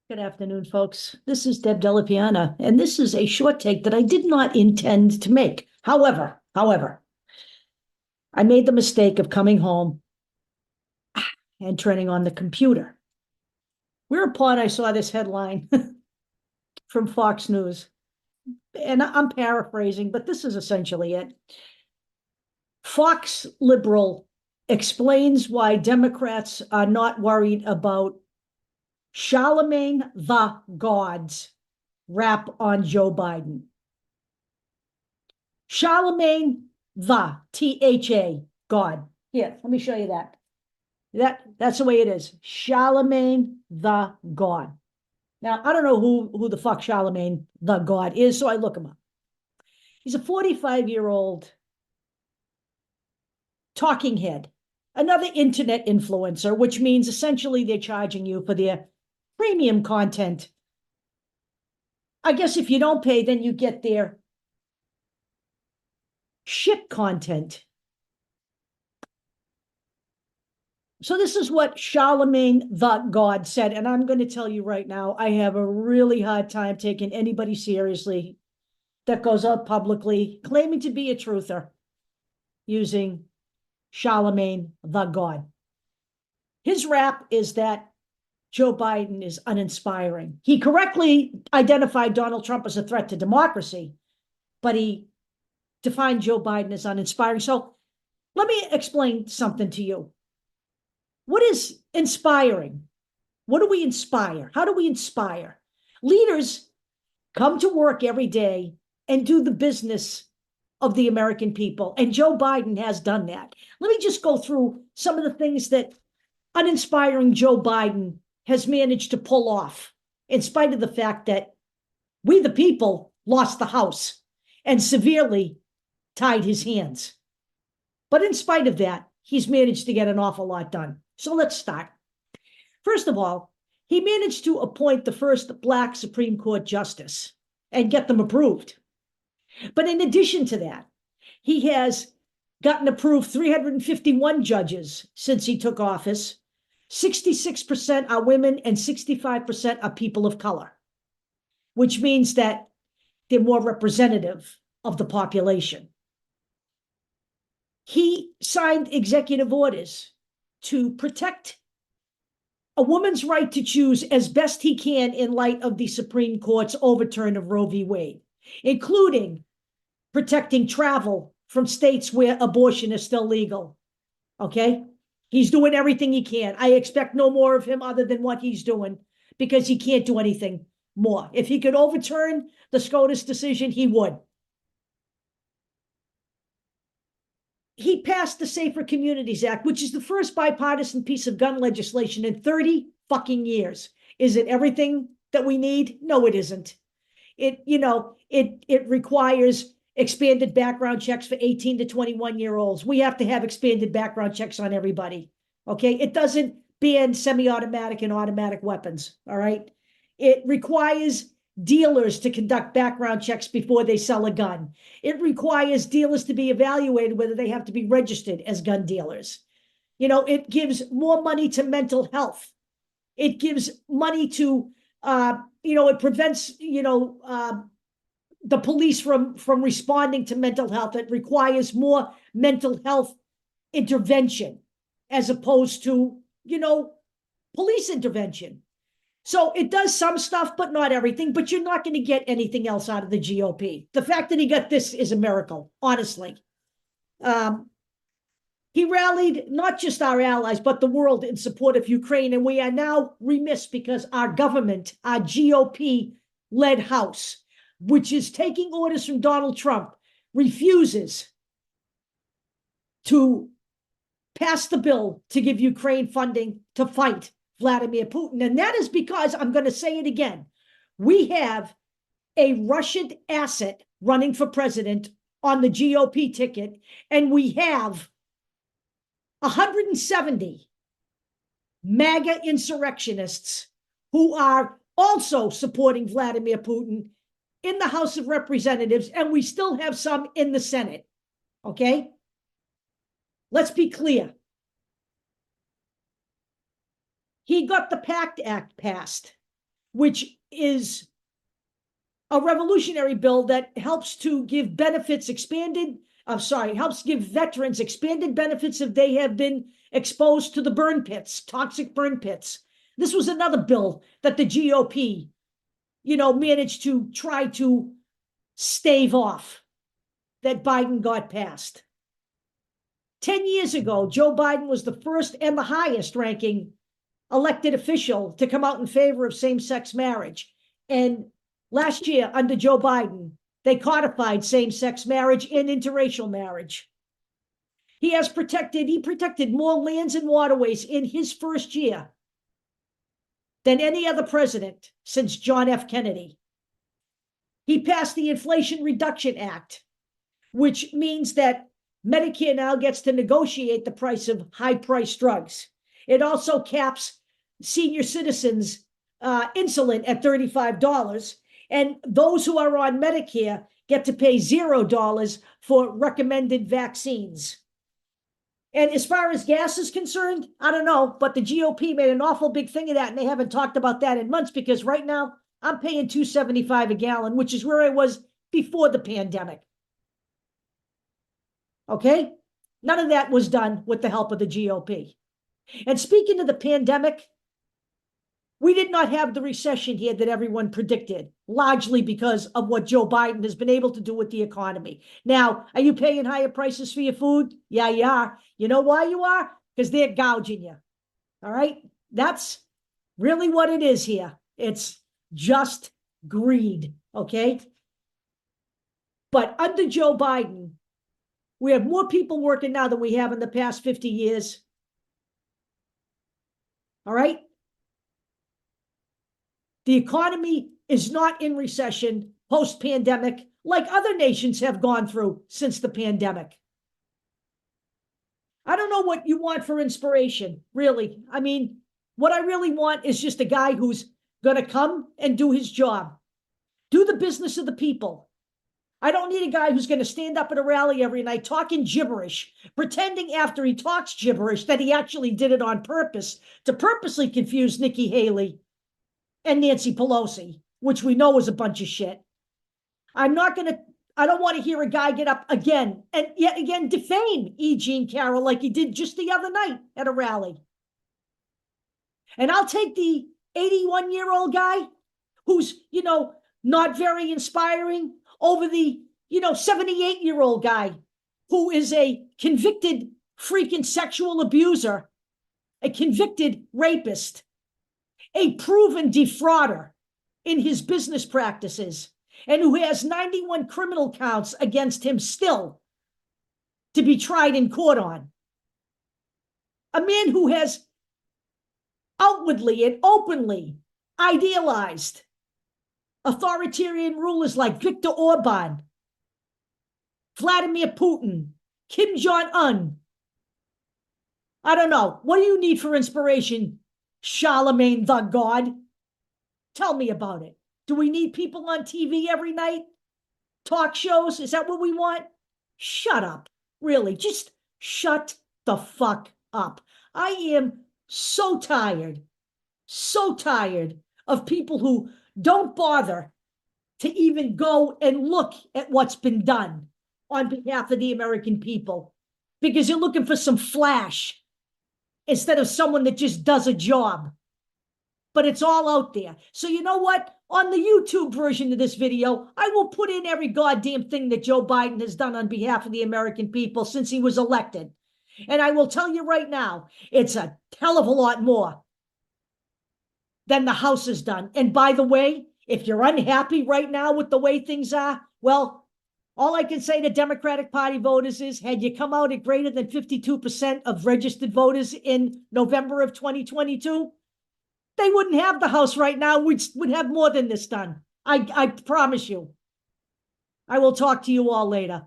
Good afternoon, folks. This is Deb Delapiana, and this is a short take that I did not intend to make. However, I made the mistake of coming home and turning on the computer. Whereupon I saw this headline from Fox News, and I'm paraphrasing, but this is essentially it. Fox liberal explains why Democrats are not worried about Charlemagne the God's rap on Joe Biden. Charlemagne the T-H-A, God. Here, let me show you that. That's the way it is. Charlemagne the God. Now, I don't know who the fuck Charlemagne the God is, so I look him up. He's a 45-year-old talking head, another internet influencer, which means essentially they're charging you for their premium content. I guess if you don't pay, then you get their shit content. So this is what Charlemagne the God said, and I'm going to tell you right now, I have a really hard time taking anybody seriously that goes out publicly claiming to be a truther using Charlemagne the God. His rap is that Joe Biden is uninspiring. He correctly identified Donald Trump as a threat to democracy, but he defined Joe Biden as uninspiring. So let me explain something to you. What is inspiring? What do we inspire? How do we inspire? Leaders come to work every day and do the business of the American people. And Joe Biden has done that. Let me just go through some of the things that uninspiring Joe Biden has managed to pull off, in spite of the fact that we, the people, lost the House and severely tied his hands. But in spite of that, he's managed to get an awful lot done. So let's start. First of all, he managed to appoint the first Black Supreme Court justice and get them approved. But in addition to that, he has gotten approved 351 judges since he took office. 66% are women and 65% are people of color, which means that they're more representative of the population. He signed executive orders to protect a woman's right to choose as best he can in light of the Supreme Court's overturn of Roe v. Wade, including protecting travel from states where abortion is still legal. Okay? He's doing everything he can. I expect no more of him other than what he's doing, because he can't do anything more. If he could overturn the SCOTUS decision, he would. He passed the Safer Communities Act, which is the first bipartisan piece of gun legislation in 30 fucking years. Is it everything that we need? No, it isn't. It requires expanded background checks for 18 to 21-year-olds. We have to have expanded background checks on everybody. Okay? It doesn't ban semi-automatic and automatic weapons. All right? It requires dealers to conduct background checks before they sell a gun. It requires dealers to be evaluated whether they have to be registered as gun dealers. It gives more money to mental health. It gives money to, it prevents, the police from responding to mental health. It requires more mental health intervention as opposed to, police intervention. So it does some stuff, but not everything. But you're not going to get anything else out of the GOP. The fact that he got this is a miracle, honestly. He rallied not just our allies, but the world in support of Ukraine. And we are now remiss because our government, our GOP-led House, which is taking orders from Donald Trump, refuses to pass the bill to give Ukraine funding to fight Vladimir Putin. And that is because, I'm going to say it again, we have a Russian asset running for president on the GOP ticket, and we have 170 MAGA insurrectionists who are also supporting Vladimir Putin in the House of Representatives, and we still have some in the Senate. Okay? Let's be clear. He got the PACT Act passed, which is a revolutionary bill that helps to give benefits helps give veterans expanded benefits if they have been exposed to the burn pits, toxic burn pits. This was another bill that the GOP, managed to try to stave off, that Biden got passed. 10 years ago, Joe Biden was the first and the highest ranking elected official to come out in favor of same-sex marriage. And last year, under Joe Biden, they codified same-sex marriage and interracial marriage. He protected more lands and waterways in his first year than any other president since John F. Kennedy. He passed the Inflation Reduction Act, which means that Medicare now gets to negotiate the price of high-priced drugs. It also caps senior citizens' insulin at $35, and those who are on Medicare get to pay $0 for recommended vaccines. And as far as gas is concerned, I don't know, but the GOP made an awful big thing of that, and they haven't talked about that in months, because right now I'm paying $2.75 a gallon, which is where I was before the pandemic. Okay? None of that was done with the help of the GOP. And speaking of the pandemic, we did not have the recession here that everyone predicted, largely because of what Joe Biden has been able to do with the economy. Now, are you paying higher prices for your food? Yeah, you are. You know why you are? Because they're gouging you. All right? That's really what it is here. It's just greed, okay? But under Joe Biden, we have more people working now than we have in the past 50 years. All right? The economy is not in recession post-pandemic like other nations have gone through since the pandemic. I don't know what you want for inspiration, really. I mean, what I really want is just a guy who's going to come and do his job, do the business of the people. I don't need a guy who's going to stand up at a rally every night talking gibberish, pretending after he talks gibberish that he actually did it on purpose to purposely confuse Nikki Haley and Nancy Pelosi, which we know is a bunch of shit. I don't want to hear a guy get up again and yet again defame E. Jean Carroll like he did just the other night at a rally. And I'll take the 81-year-old guy who's, not very inspiring over the, 78-year-old guy who is a convicted freaking sexual abuser, a convicted rapist, a proven defrauder in his business practices, and who has 91 criminal counts against him still to be tried in court on. A man who has outwardly and openly idealized authoritarian rulers like Viktor Orban, Vladimir Putin, Kim Jong-un. I don't know. What do you need for inspiration, Charlemagne the God? Tell me about it. Do we need people on TV every night? Talk shows? Is that what we want? Shut up. Really, just shut the fuck up. I am so tired of people who don't bother to even go and look at what's been done on behalf of the American people, because you're looking for some flash instead of someone that just does a job. But it's all out there. So you know what? On the YouTube version of this video, I will put in every goddamn thing that Joe Biden has done on behalf of the American people since he was elected. And I will tell you right now, it's a hell of a lot more than the House has done. And by the way, if you're unhappy right now with the way things are, well, all I can say to Democratic Party voters is, had you come out at greater than 52% of registered voters in November of 2022, they wouldn't have the House right now. We'd have more than this done. I promise you. I will talk to you all later.